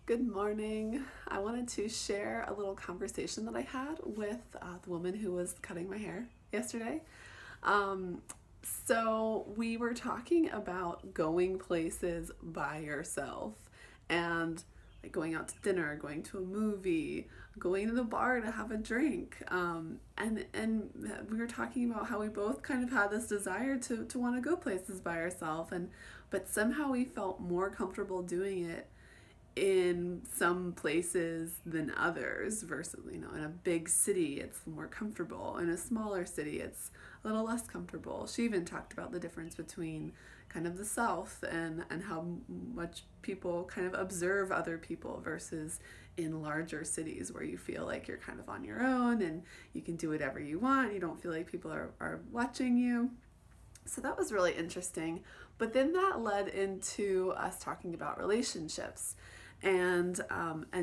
Good morning. I wanted to share a little conversation that I had with the woman who was cutting my hair yesterday. Um, so we were talking about going places by yourself and like going out to dinner, going to a movie, going to the bar to have a drink. And we were talking about how we both kind of had this desire to want to go places by ourselves, and but somehow we felt more comfortable doing it in some places than others versus, in a big city it's more comfortable, in a smaller city it's a little less comfortable. She even talked about the difference between kind of the South and how much people kind of observe other people versus in larger cities where you feel like you're kind of on your own and you can do whatever you want. You don't feel like people are watching you. So that was really interesting. But then that led into us talking about relationships. And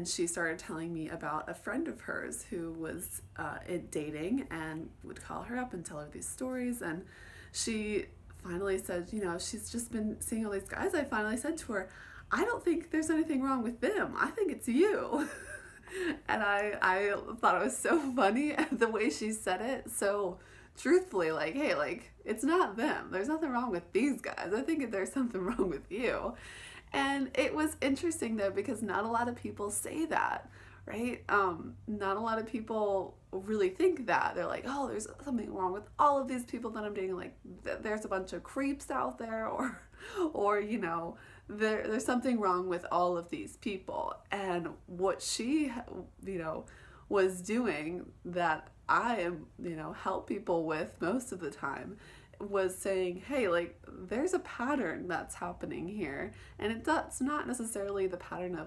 she started telling me about a friend of hers who was dating and would call her up and tell her these stories. And she finally said, she's just been seeing all these guys. I finally said to her, I don't think there's anything wrong with them. I think it's you. And I thought it was so funny the way she said it. So truthfully, like, hey, like, it's not them. There's nothing wrong with these guys. I think there's something wrong with you. And it was interesting though, because not a lot of people say that, right? Not a lot of people really think that. They're like, oh, there's something wrong with all of these people that I'm dating. Like, there's a bunch of creeps out there, or there's something wrong with all of these people. And what she, was doing that I, help people with most of the time was saying, hey, like, there's a pattern that's happening here, and that's not necessarily the pattern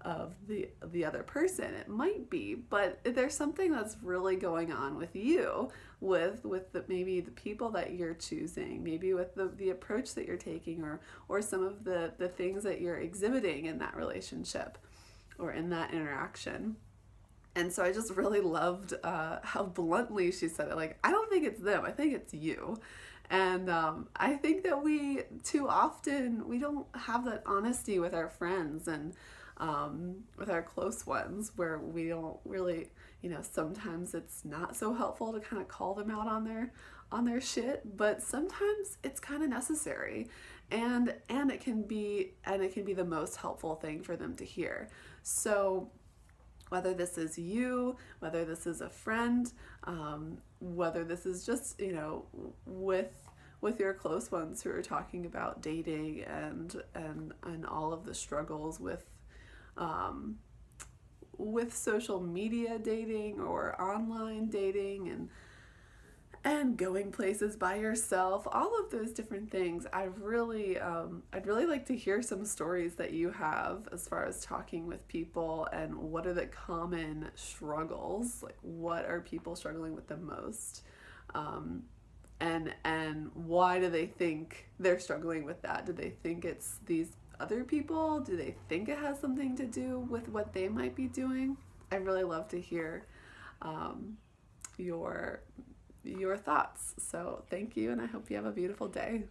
of the other person. It might be, but there's something that's really going on with you, with maybe the people that you're choosing, maybe with the approach that you're taking, or some of the things that you're exhibiting in that relationship or in that interaction. And so I just really loved how bluntly she said it. Like, I don't think it's them. I think it's you. And I think that we too often, we don't have that honesty with our friends and with our close ones, where we don't really, sometimes it's not so helpful to kind of call them out on their shit, but sometimes it's kind of necessary, and it can be the most helpful thing for them to hear. So whether this is you, whether this is a friend, whether this is just, with your close ones who are talking about dating and all of the struggles with social media dating or online dating and going places by yourself, all of those different things. I'd really like to hear some stories that you have as far as talking with people, and what are the common struggles, like what are people struggling with the most, and why do they think they're struggling with that? Do they think it's these other people? Do they think it has something to do with what they might be doing? I'd really love to hear your thoughts. So thank you, and I hope you have a beautiful day.